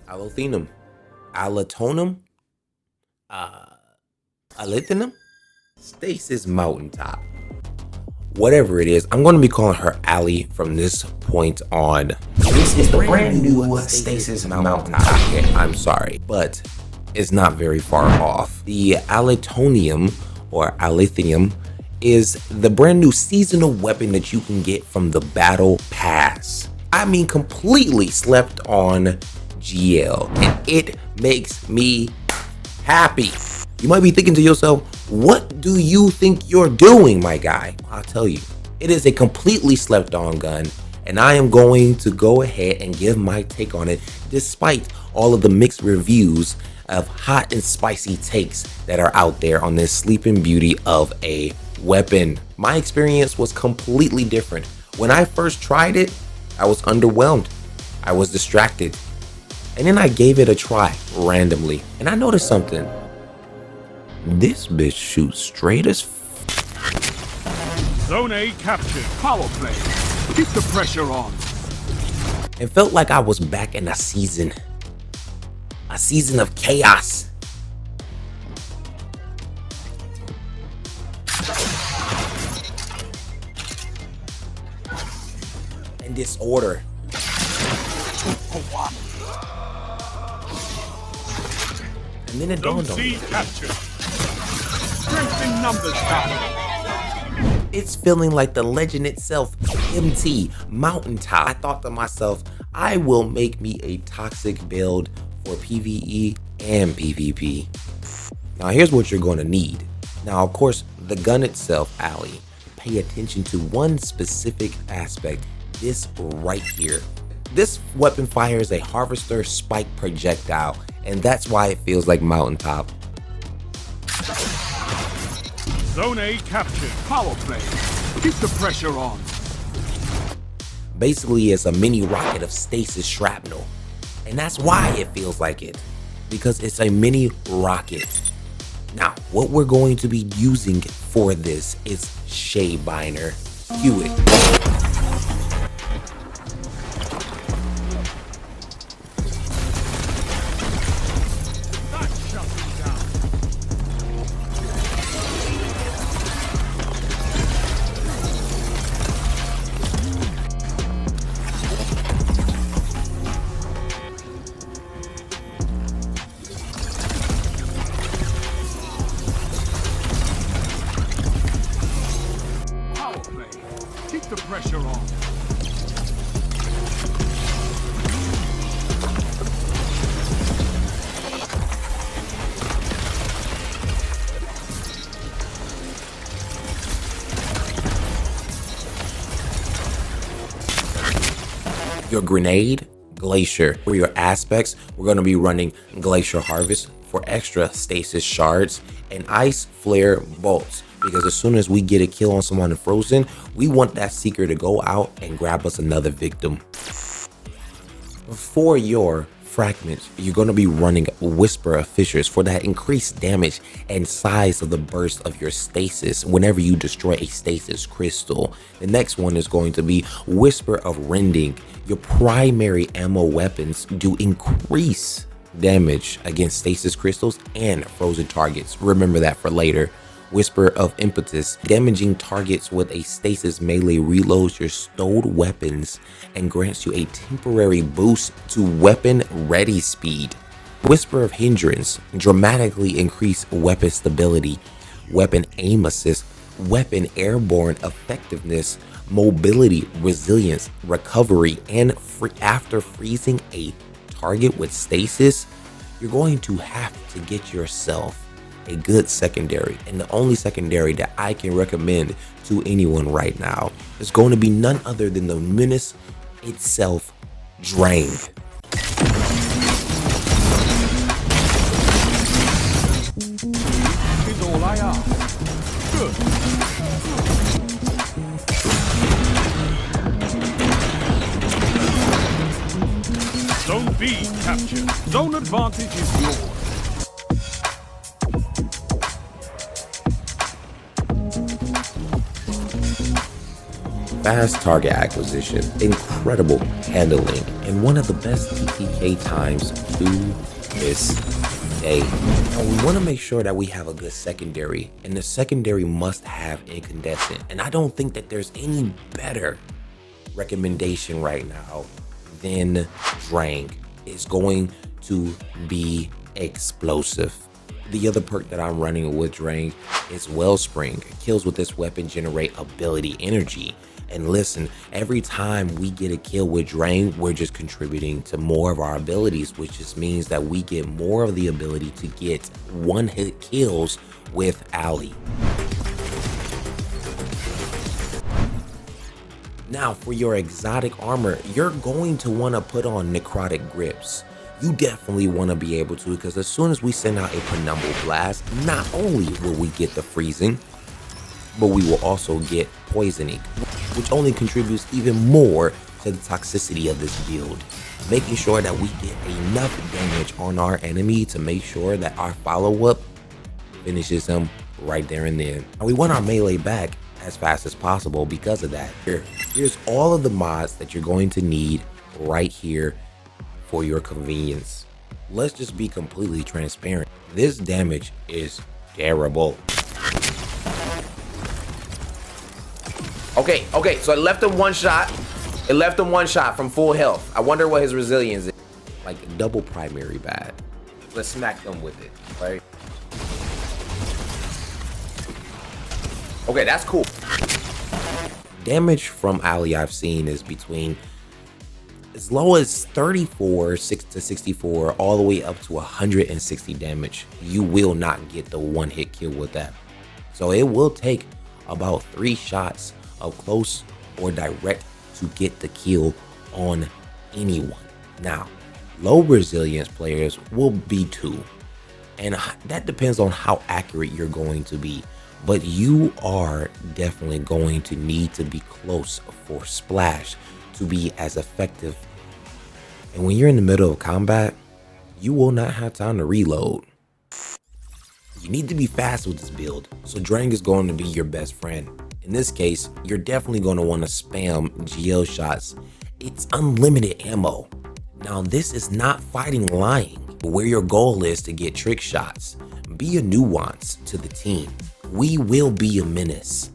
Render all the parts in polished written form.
Alethonym, Alethonym, Alethonym, Stasis Mountaintop. Whatever it is, I'm going to be calling her Allie from this point on. This is the brand new Stasis Mountaintop. I'm sorry, but it's not very far off. The Alethonym or Alethonym is the brand new seasonal weapon that you can get from the Battle Pass. I mean, completely slept on GL, and it makes me happy. You might be thinking to yourself, what do you think you're doing, my guy? I'll tell you, it is a completely slept on gun, and I am going to go ahead and give my take on it despite all of the mixed reviews of hot and spicy takes that are out there on this sleeping beauty of a weapon. My experience was completely different. When I first tried it, I was underwhelmed. I was distracted. And then I gave it a try randomly, and I noticed something. This bitch shoots straight as Zone A captured. Power play. Keep the pressure on. It felt like I was back in a season of chaos. And disorder. And then it dawned on me. Captured. Strength in numbers down. It's feeling like the legend itself, MT Mountaintop. I thought to myself, I will make me a toxic build for PvE and PvP. Now here's what you're going to need. Now of course, the gun itself, Allie, pay attention to one specific aspect, this right here. This weapon fires a harvester spike projectile, and that's why it feels like Mountaintop. Zone A captured. Power play. Keep the pressure on. Basically, it's a mini rocket of stasis shrapnel, and that's why it feels like it, because it's a mini rocket. Now, what we're going to be using for this is Shea Binder. Cue it. Keep the pressure on. Your grenade, Glacier. For your aspects, we're going to be running Glacier Harvest for extra stasis shards and Ice Flare bolts. Because as soon as we get a kill on someone in Frozen, we want that Seeker to go out and grab us another victim. For your fragments, you're going to be running Whisper of Fissures for that increased damage and size of the burst of your stasis whenever you destroy a stasis crystal. The next one is going to be Whisper of Rending. Your primary ammo weapons do increase damage against stasis crystals and frozen targets. Remember that for later. Whisper of Impetus, damaging targets with a stasis melee reloads your stowed weapons and grants you a temporary boost to weapon ready speed. Whisper of Hindrance, dramatically increase weapon stability, weapon aim assist, weapon airborne effectiveness, mobility, resilience, recovery, and after freezing a target with stasis, you're going to have to get yourself a good secondary, and the only secondary that I can recommend to anyone right now is going to be none other than the menace itself, Drain. Is all I ask. Good. Zone B captured. Zone advantage is yours. fast target acquisition, incredible handling, and one of the best TTK times to this day. Now we want to make sure that we have a good secondary, and the secondary must have incandescent. And I don't think that there's any better recommendation right now than Drang. It's going to be explosive. The other perk that I'm running with Drang is Wellspring. Kills with this weapon generate ability energy. And listen, every time we get a kill with Drang, we're just contributing to more of our abilities, which just means that we get more of the ability to get one-hit kills with Ali. Now, for your exotic armor, you're going to want to put on necrotic grips. You definitely want to be able to, because as soon as we send out a penumbral blast, not only will we get the freezing, but we will also get poisoning, which only contributes even more to the toxicity of this build, making sure that we get enough damage on our enemy to make sure that our follow-up finishes him right there and then. And we want our melee back as fast as possible because of that. Here's all of the mods that you're going to need right here for your convenience. Let's just be completely transparent. This damage is terrible. Okay, so it left him one shot. It left him one shot from full health. I wonder what his resilience is. Like double primary bad. Let's smack them with it, right? Okay, that's cool. Damage from Ali I've seen is between as low as 34, 6 to 64, all the way up to 160 damage. You will not get the one-hit kill with that. So it will take about 3 shots of close or direct to get the kill on anyone. Now, low resilience players will be 2, and that depends on how accurate you're going to be. But you are definitely going to need to be close for splash to be as effective. And when you're in the middle of combat, you will not have time to reload. You need to be fast with this build, so Drang is going to be your best friend. In this case, you're definitely going to want to spam GL shots. It's unlimited ammo. Now this is not fighting lying, where your goal is to get trick shots. Be a nuance to the team. We will be a menace.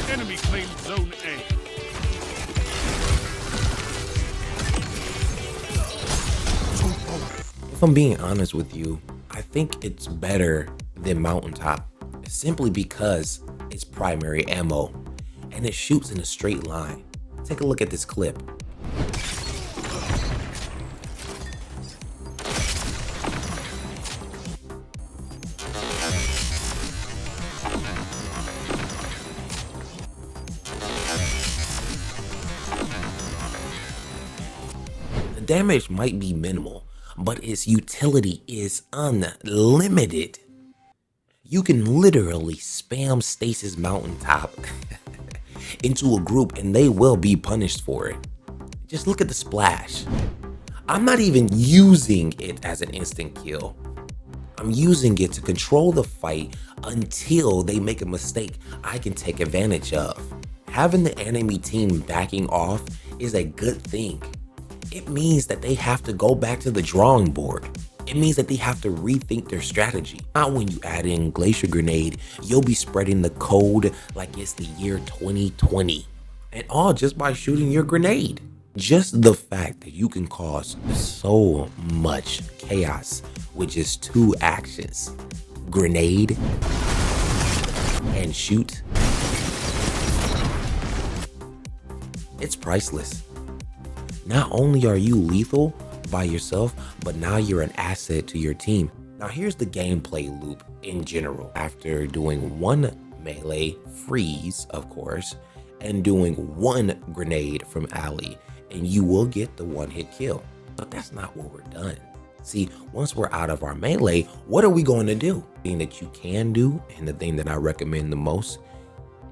Enemy claimed Zone A. If I'm being honest with you, I think it's better than Mountaintop, simply because it's primary ammo and it shoots in a straight line. Take a look at this clip. The damage might be minimal, but its utility is unlimited. You can literally spam Stasis Mountaintop into a group and they will be punished for it. Just look at the splash. I'm not even using it as an instant kill. I'm using it to control the fight until they make a mistake I can take advantage of. Having the enemy team backing off is a good thing. It means that they have to go back to the drawing board. It means that they have to rethink their strategy. Now when you add in Glacier Grenade, you'll be spreading the code like it's the year 2020. And all just by shooting your grenade. Just the fact that you can cause so much chaos with just 2 actions. Grenade and shoot. It's priceless. Not only are you lethal by yourself, but now you're an asset to your team. Now here's the gameplay loop in general. After doing 1 melee freeze, of course, and doing 1 grenade from Ali, and you will get the 1-hit kill. But that's not where we're done. See, once we're out of our melee, what are we going to do? The thing that you can do, and the thing that I recommend the most,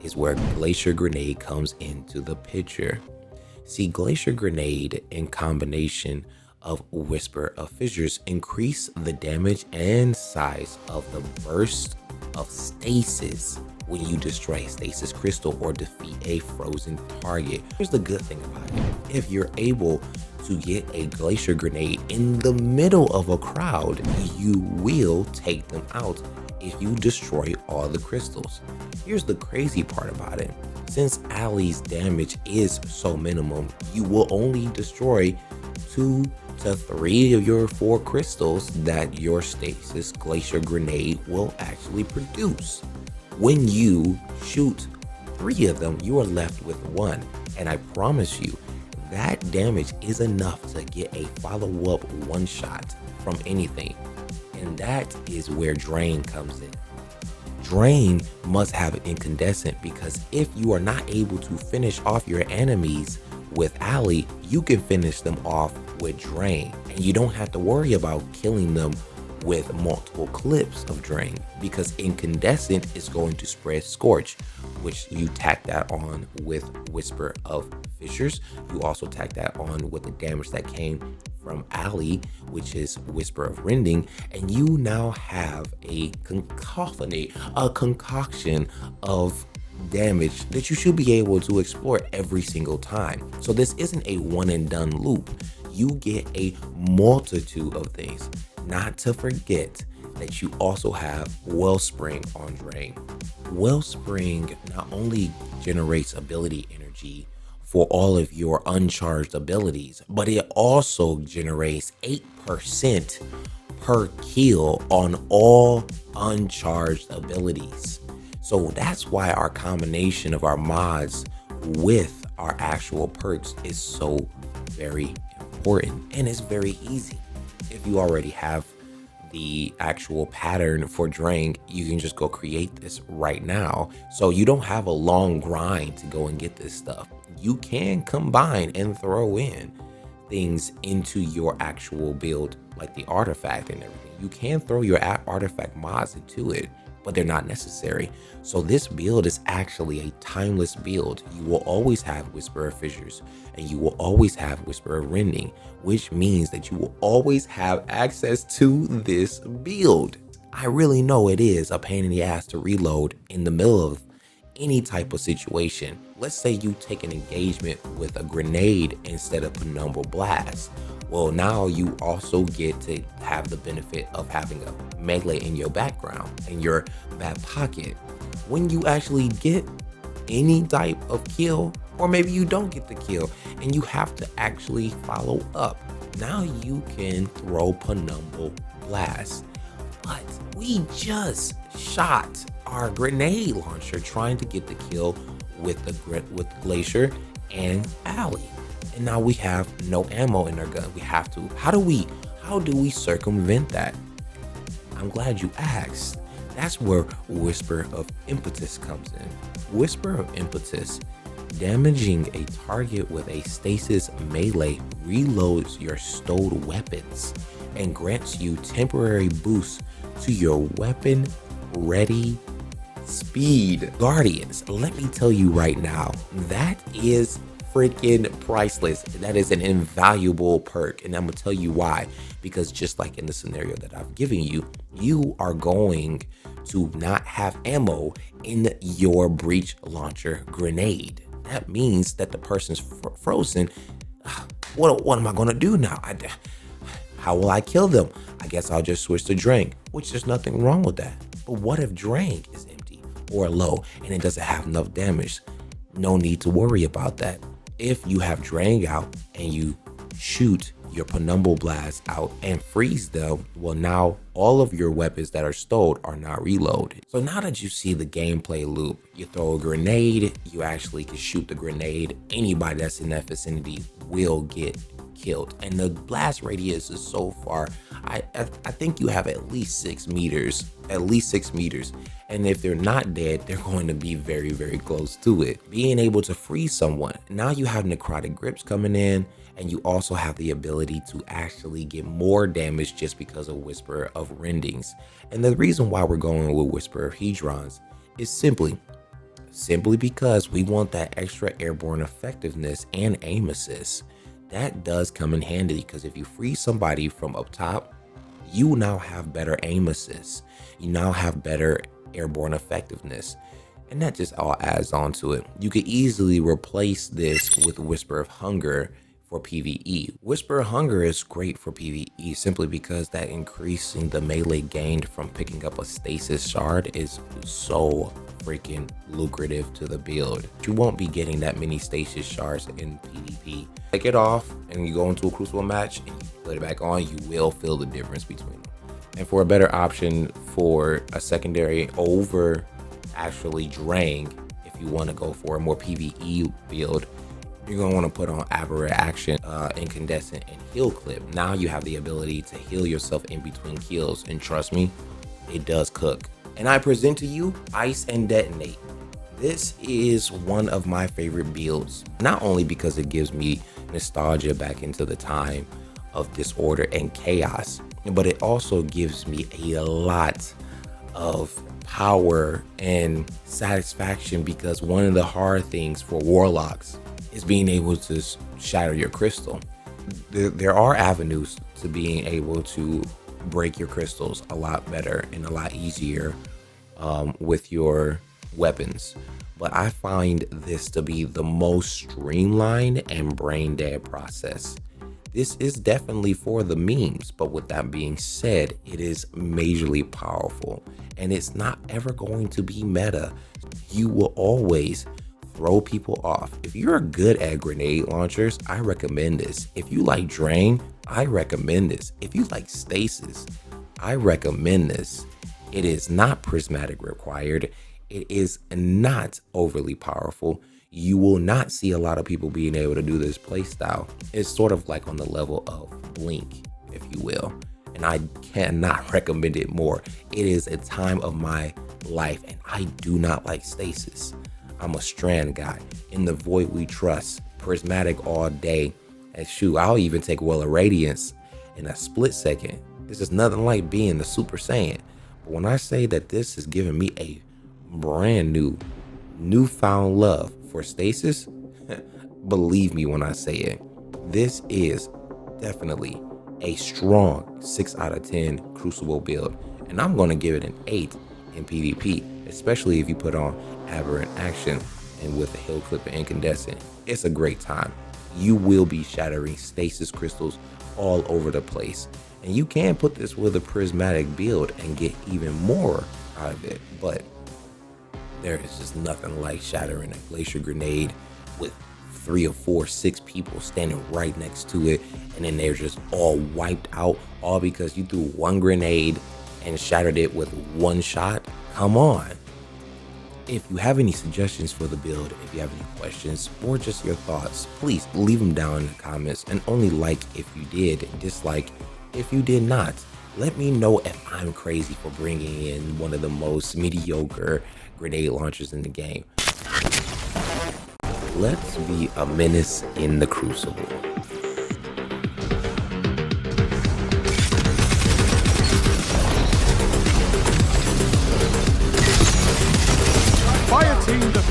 is where Glacier Grenade comes into the picture. See, Glacier Grenade in combination of Whisper of Fissures increase the damage and size of the burst of stasis when you destroy a stasis crystal or defeat a frozen target. Here's the good thing about it. If you're able to get a glacier grenade in the middle of a crowd, you will take them out if you destroy all the crystals. Here's the crazy part about it. Since Ali's damage is so minimum, you will only destroy 2 to 3 of your 4 crystals that your stasis glacier grenade will actually produce. When you shoot 3 of them, you are left with 1. And I promise you, that damage is enough to get a follow-up one-shot from anything. And that is where Drain comes in. Drain must have an incandescent, because if you are not able to finish off your enemies with Ali, you can finish them off with Drain. And you don't have to worry about killing them with multiple clips of Drain, because incandescent is going to spread Scorch, which you tack that on with Whisper of Fissures. You also tack that on with the damage that came from Ali, which is Whisper of Rending, and you now have a cacophony, a concoction of damage that you should be able to explore every single time. So this isn't a one and done loop. You get a multitude of things. Not to forget that you also have Wellspring on Drain. Wellspring not only generates ability energy for all of your uncharged abilities, but it also generates 8% per kill on all uncharged abilities. So that's why our combination of our mods with our actual perks is so very important, and it's very easy. If you already have the actual pattern for Drain, you can just go create this right now. So you don't have a long grind to go and get this stuff. You can combine and throw in things into your actual build, like the artifact and everything. You can throw your artifact mods into it, but they're not necessary. So this build is actually a timeless build. You will always have Whisper of Fissures, and you will always have Whisper of Rending, which means that you will always have access to this build. I really know it is a pain in the ass to reload in the middle of any type of situation. Let's say you take an engagement with a grenade instead of Penumbral Blast. Well, now you also get to have the benefit of having a melee in your background, in your back pocket. When you actually get any type of kill, or maybe you don't get the kill and you have to actually follow up, now you can throw Penumbral Blast. But we just shot our grenade launcher trying to get the kill with the Glacier and Ali, and now we have no ammo in our gun. We have to. How do we circumvent that? I'm glad you asked. That's where Whisper of Impetus comes in. Whisper of Impetus, damaging a target with a stasis melee, reloads your stowed weapons and grants you temporary boosts to your weapon ready speed. Guardians, let me tell you right now, that is freaking priceless. That is an invaluable perk, and I'm gonna tell you why. Because just like in the scenario that I've given you, you are going to not have ammo in your breach launcher grenade. That means that the person's frozen. What am I gonna do now? How will I kill them? I guess I'll just switch to Drain, which there's nothing wrong with that. But what if Drain is empty or low and it doesn't have enough damage? No need to worry about that. If you have Drain out and you shoot your Penumbral Blast out and freeze them, well, now all of your weapons that are stowed are not reloaded. So now that you see the gameplay loop, you throw a grenade, you actually can shoot the grenade. Anybody that's in that vicinity will get killed, and the blast radius is so far. I think you have at least 6 meters, and if they're not dead, they're going to be very, very close to it. Being able to freeze someone, now you have necrotic grips coming in, and you also have the ability to actually get more damage just because of Whisper of Rendings. And the reason why we're going with Whisper of Hedrons is simply because we want that extra airborne effectiveness and aim assist. that does come in handy because if you freeze somebody from up top, you now have better aim assist. You now have better airborne effectiveness. And that just all adds on to it. You could easily replace this with Whisper of Hunger for PvE. Whisper of Hunger is great for PvE simply because that increasing the melee gained from picking up a stasis shard is so freaking lucrative to the build. You won't be getting that many stasis shards in PvP. Take it off and you go into a crucible match and you put it back on, you will feel the difference between them. And for a better option for a secondary over actually drain, if you want to go for a more PvE build, you're going to want to put on Aberrant Action, Incandescent, and Heal Clip. Now you have the ability to heal yourself in between kills, and trust me, it does cook. And I present to you Ice and Detonate. This is one of my favorite builds, not only because it gives me nostalgia back into the time of disorder and chaos, but it also gives me a lot of power and satisfaction because one of the hard things for warlocks is being able to shatter your crystal. There are avenues to being able to break your crystals a lot better and a lot easier with your weapons. But I find this to be the most streamlined and brain dead process. This is definitely for the memes, but with that being said, it is majorly powerful and it's not ever going to be meta. You will always throw people off. If you're good at grenade launchers, I recommend this. If you like drain, I recommend this. If you like stasis, I recommend this. It is not prismatic required. It is not overly powerful. You will not see a lot of people being able to do this playstyle. It's sort of like on the level of Blink, if you will. And I cannot recommend it more. It is a time of my life and I do not like stasis. I'm a strand guy. In the void we trust. Prismatic all day. And shoot, I'll even take Well of Radiance in a split second. This is nothing like being the Super Saiyan. But when I say that this is giving me a brand newfound love for stasis, believe me when I say it, this is definitely a strong 6 out of 10 Crucible build. And I'm going to give it an 8 in PvP, especially if you put on Aberrant Action and with the Heal Clip and Incandescent. It's a great time. You will be shattering stasis crystals all over the place. And you can put this with a prismatic build and get even more out of it. But there is just nothing like shattering a glacier grenade with 3 or 4, 6 people standing right next to it. And then they're just all wiped out, all because you threw one grenade and shattered it with one shot. Come on. If you have any suggestions for the build, if you have any questions or just your thoughts, please leave them down in the comments, and only like if you did, dislike if you did not. Let me know if I'm crazy for bringing in one of the most mediocre grenade launchers in the game. Let's be a menace in the Crucible. Fire team, the